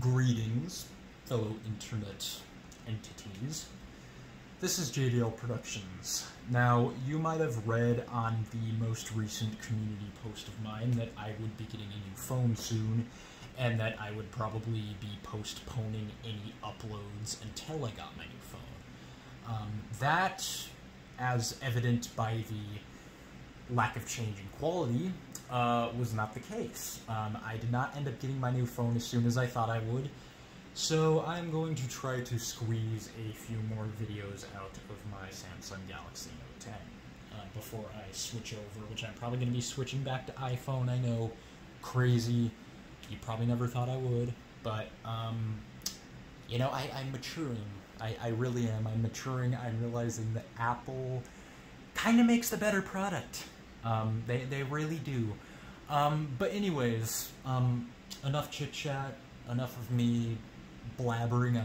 Greetings, fellow internet entities. This is JDL Productions. Now, you might have read on the most recent community post of mine that I would be getting a new phone soon, and that I would probably be postponing any uploads until I got my new phone. That, as evident by the lack of change in quality, was not the case. I did not end up getting my new phone as soon as I thought I would, so I'm going to try to squeeze a few more videos out of my Samsung Galaxy Note 10 before I switch over, which I'm probably going to be switching back to iPhone. I know, crazy. You probably never thought I would, but, you know, I'm maturing. I really am. I'm maturing. I'm realizing that Apple kind of makes the better product. They really do. But anyways, enough chit-chat, enough of me blabbering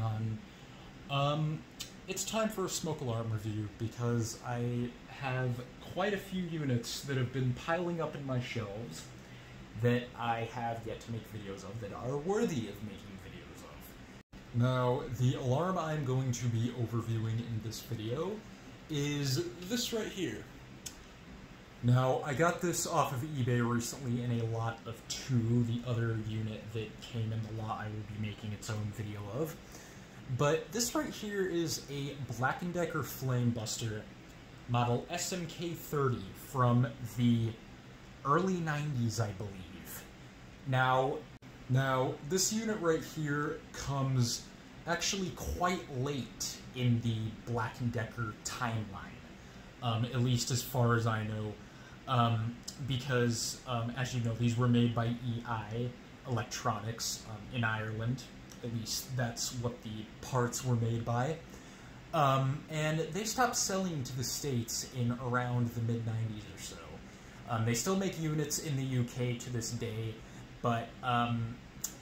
on. It's time for a smoke alarm review, because I have quite a few units that have been piling up in my shelves that I have yet to make videos of, that are worthy of making videos of. Now, the alarm I'm going to be overviewing in this video is this right here. Now, I got this off of eBay recently in a lot of 2, the other unit that came in the lot I will be making its own video of. But this right here is a Black & Decker Flamebuster model SMK-30 from the early 90s, I believe. Now, this unit right here comes actually quite late in the Black & Decker timeline, at least as far as I know, because, as you know, these were made by EI Electronics in Ireland. At least that's what the parts were made by. And they stopped selling to the States in around the mid-90s or so. They still make units in the UK to this day, but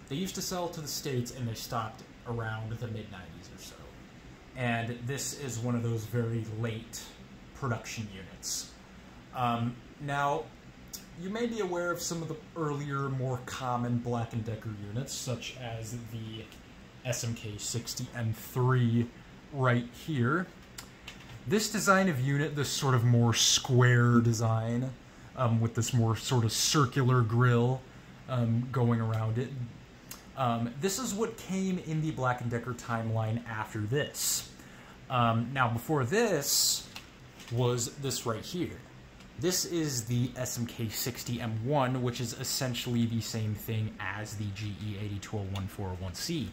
they used to sell to the States and they stopped around the mid-90s or so. And this is one of those very late production units. Now, you may be aware of some of the earlier, more common Black & Decker units, such as the SMK-60 M3 right here. This design of unit, this sort of more square design, with this more sort of circular grille going around it. This is what came in the Black & Decker timeline after this. Now, before this was this right here. This is the SMK-60 M1, which is essentially the same thing as the GE 8201-401C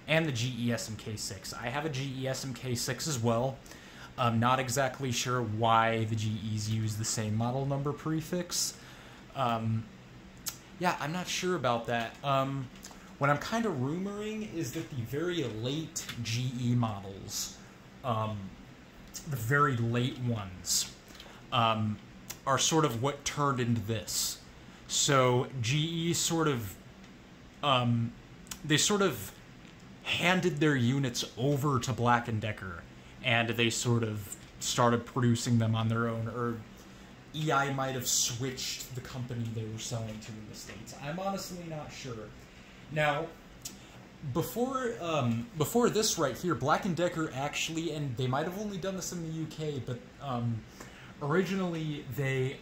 and the GE SMK-6. I have a GE SMK-6 as well. I'm not exactly sure why the GEs use the same model number prefix. Yeah, I'm not sure about that. What I'm kind of rumoring is that the very late GE models, the very late ones, are sort of what turned into this. So GE sort of, they sort of handed their units over to Black & Decker, and they sort of started producing them on their own, or EI might have switched the company they were selling to in the States. I'm honestly not sure. Now, before this right here, Black & Decker actually, and they might have only done this in the UK, but originally they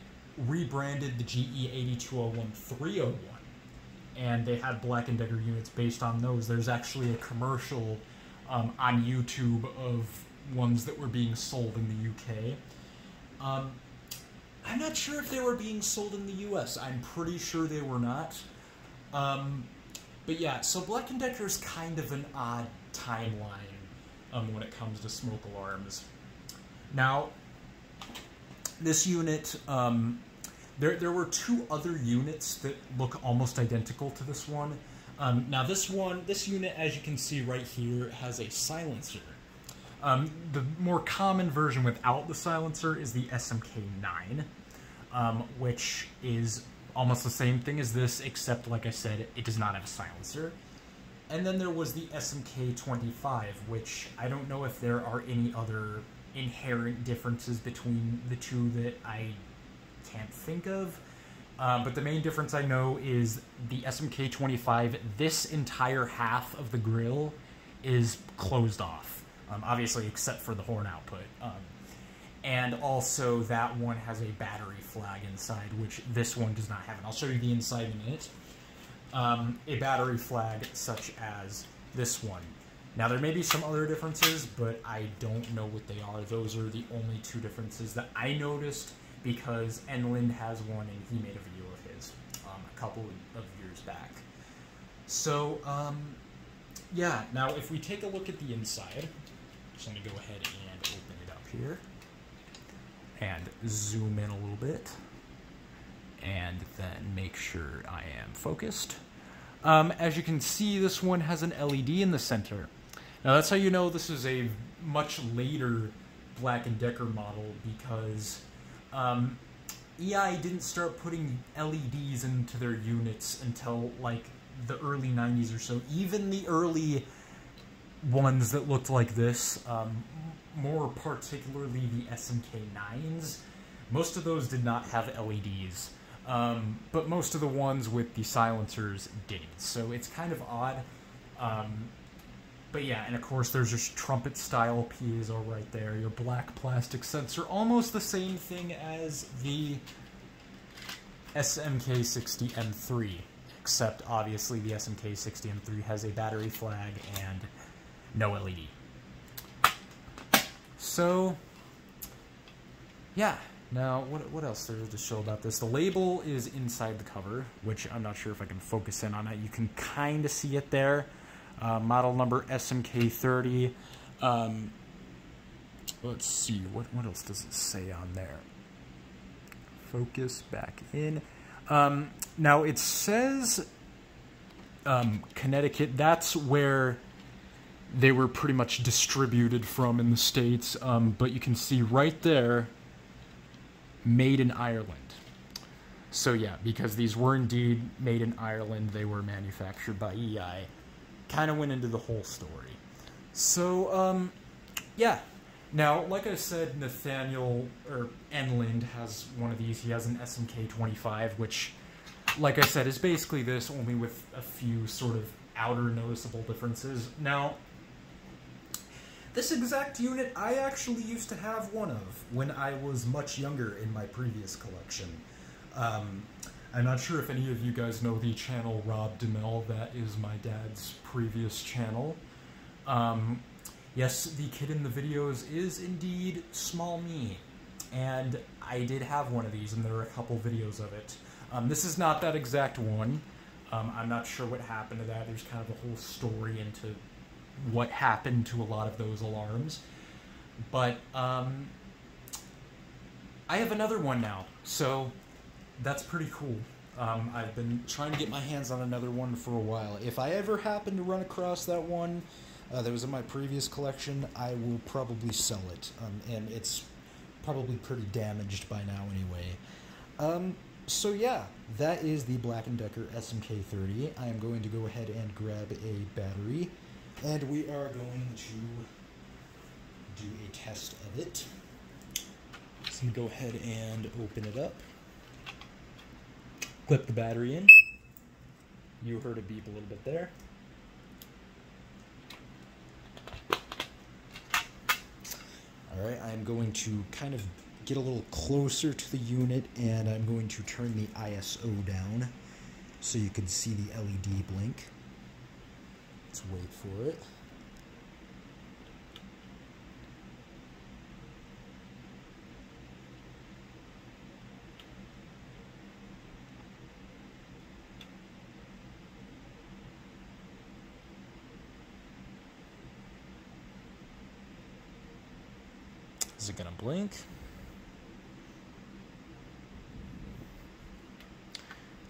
rebranded the GE 8201-301, and they had Black & Decker units based on those. There's actually a commercial on YouTube of ones that were being sold in the UK. I'm not sure if they were being sold in the US. I'm pretty sure they were not. But yeah, so Black & Decker's kind of an odd timeline when it comes to smoke alarms. Now, this unit, there were 2 other units that look almost identical to this one. Now this unit, as you can see right here, has a silencer. The more common version without the silencer is the SMK-9, which is almost the same thing as this, except, like I said, it does not have a silencer. And then there was the SMK-25, which I don't know if there are any other inherent differences between the two that I can't think of. But the main difference I know is the SMK-25, this entire half of the grill is closed off, obviously except for the horn output. And also that one has a battery flag inside, which this one does not have. And I'll show you the inside in a minute. A battery flag such as this one. Now there may be some other differences, but I don't know what they are. Those are the only two differences that I noticed, because Enland has one and he made a video of his a couple of years back. So, yeah, now if we take a look at the inside, just let me go ahead and open it up here, and zoom in a little bit, and then make sure I am focused. As you can see, this one has an LED in the center. Now that's how you know this is a much later Black & Decker model, because EI didn't start putting LEDs into their units until like the early 90s or so. Even the early ones that looked like this, more particularly the SMK-9s, most of those did not have LEDs. But most of the ones with the silencers did. So it's kind of odd. But yeah, and of course there's your trumpet-style piezo right there, your black plastic sensor, almost the same thing as the SMK-60 M3, except obviously the SMK-60 M3 has a battery flag and no LED. So, yeah. Now, what else there is to show about this? The label is inside the cover, which I'm not sure if I can focus in on it. You can kind of see it there. Model number SMK-30. Let's see, what else does it say on there? Focus back in. Now, it says Connecticut. That's where they were pretty much distributed from in the States. But you can see right there, made in Ireland. So yeah, because these were indeed made in Ireland, they were manufactured by EI. Kind of went into the whole story. So, yeah. Now, like I said, Nathaniel, or Enland, has one of these. He has an SMK-25, which, like I said, is basically this, only with a few sort of outer noticeable differences. Now, this exact unit I actually used to have one of when I was much younger in my previous collection. I'm not sure if any of you guys know the channel Rob DeMille. That is my dad's previous channel. Yes, the kid in the videos is indeed Small Me, and I did have one of these, and there are a couple videos of it. This is not that exact one. I'm not sure what happened to that. There's kind of a whole story into what happened to a lot of those alarms. But I have another one now, so that's pretty cool. I've been trying to get my hands on another one for a while. If I ever happen to run across that one that was in my previous collection, I will probably sell it. And it's probably pretty damaged by now anyway. So yeah, that is the Black & Decker SMK-30. I am going to go ahead and grab a battery, and we are going to do a test of it. So I'm going to go ahead and open it up. Clip the battery in. You heard it beep a little bit there. Alright, I'm going to kind of get a little closer to the unit, and I'm going to turn the ISO down so you can see the LED blink. Let's wait for it. Is it gonna blink?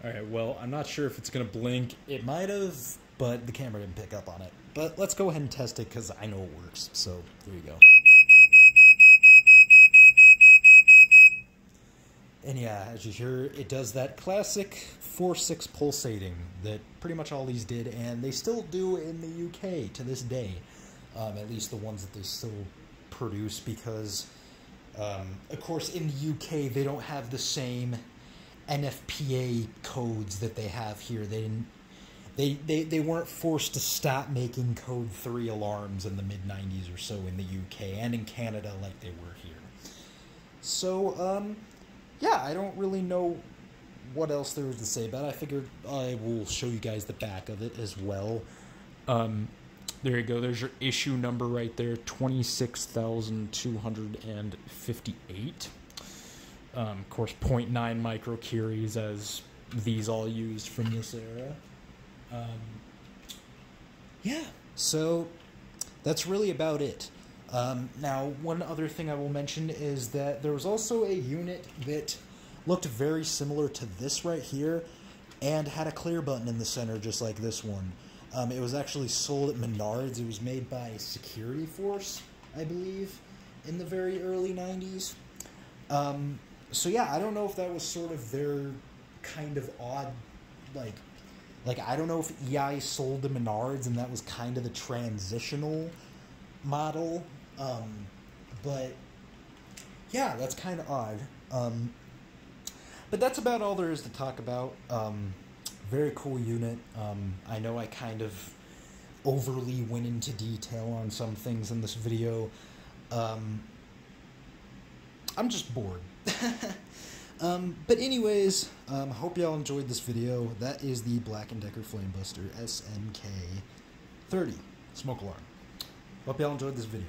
Alright, well, I'm not sure if it's gonna blink. It might have, but the camera didn't pick up on it. But let's go ahead and test it, because I know it works. So, there you go. And yeah, as you hear, it does that classic 4/6 pulsating that pretty much all these did, and they still do in the UK to this day. At least the ones that they still produce, because of course in the UK they don't have the same NFPA codes that they have here. They weren't forced to stop making Code 3 alarms in the mid-90s or so in the UK and in Canada like they were here. So, yeah, I don't really know what else there was to say about it. I figured I will show you guys the back of it as well. There you go. There's your issue number right there, 26,258. Of course, 0.9 microcuries as these all used from this era. Yeah, so that's really about it. Now, one other thing I will mention is that there was also a unit that looked very similar to this right here and had a clear button in the center just like this one. It was actually sold at Menards. It was made by Security Force, I believe, in the very early 90s. So yeah, I don't know if that was sort of their kind of odd, like I don't know if EI sold to Menards and that was kind of the transitional model. But yeah, that's kind of odd. But that's about all there is to talk about. Very cool unit. I know I kind of overly went into detail on some things in this video. I'm just bored. But anyways, hope y'all enjoyed this video. That is the Black & Decker Flamebuster SMK-30 smoke alarm. Hope y'all enjoyed this video.